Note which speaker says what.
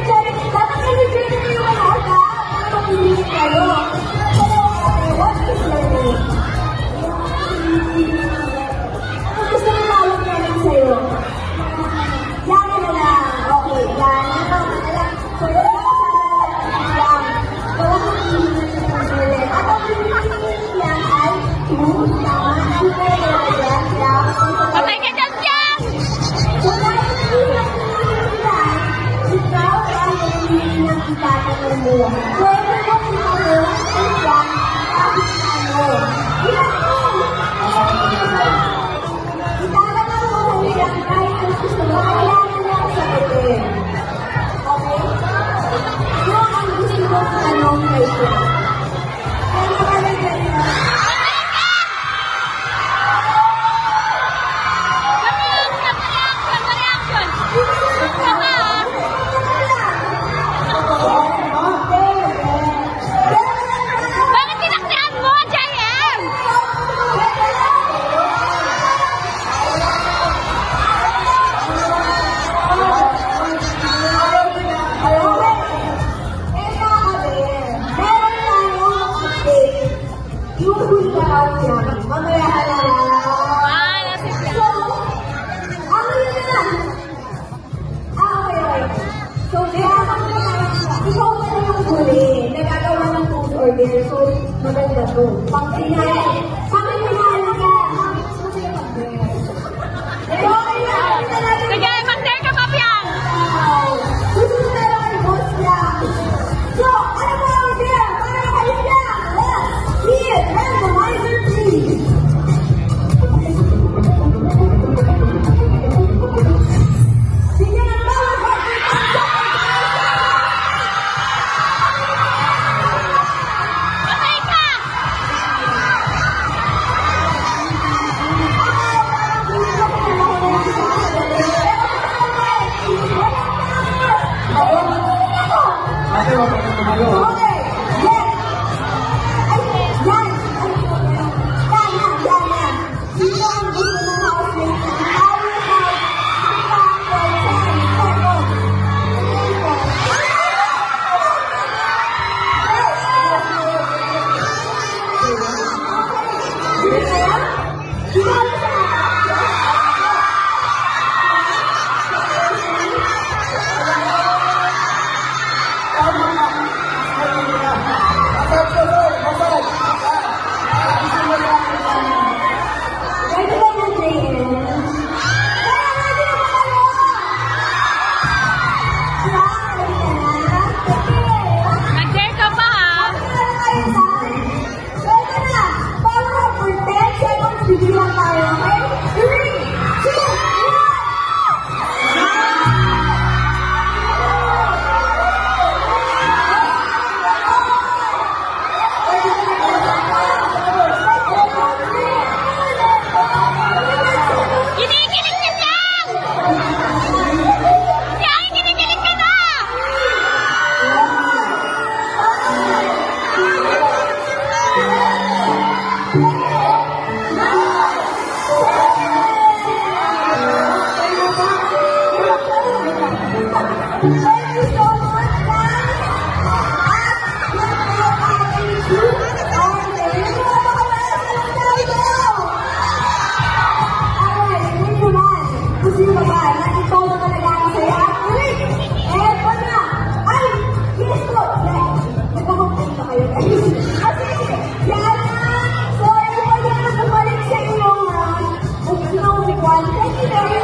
Speaker 1: dapat i-reject nyo yung lahat, ha? Para mapiliin kayo. So, what is your name? Ano gusto mo tawag namin sa'yo? Yan na lang. Okay, yan. So, yan na lang. Gawa ko yung at ang piliin yan ay
Speaker 2: Patay ka dyan, Jam!
Speaker 1: so, dahil ikaw ay piliin ng itatang mo. Pwede mo pinalo ang yan kahit ano. Yan mo! Itatanong mo sa nilang kahit ang gusto mo, kailangan lang sagutin. Okay? Yung ang gusto mo tanong kay siya. Kaya nakalagay na.
Speaker 2: Bakit tinaktian mo, JM?
Speaker 1: Mamaya halala. So, ano yun na? Okay. So, ikaw pa na yung huli. Nagagawa ng food order. So, maganda to. Pang-sinay. Sabi mo na ka. Masaya mag-bear. So, okay na.
Speaker 2: Sige, mag-dare ka pa, Piang!
Speaker 1: Gusto na lang kay Boss Yang. So, ano ba ang bear? Para kayo yan. Let's see it. Randomizer, please. Sige na ba?
Speaker 2: Patay ka!
Speaker 3: Ate, wag ka tumayo, ha?
Speaker 1: Okay, yes. Ay, yan. Yan. Sino ang gusto ng housemate na tawag for 10 seconds? Ready ba yan, JM? Ready na ba kayo? Ready na?
Speaker 2: Mag-dare ka pa, ha?
Speaker 1: So, ito na. Para for 10 seconds, bibilang tayo, okay? 3, 2, 1.
Speaker 2: Kinikilig ka dyan! Yan, kinikilig ka na!
Speaker 1: Thank you so much, guys! At let's go back into our game. Alright, yun naman. Kung sino ba ba, na ikaw na talaga ang saya. Ulit! Eto na! Ay! Yes po! Nagkakampun pa kayo, guys. Kasi, yan na! So, ito pa yan, nagbalik sa inyong round. Thank you very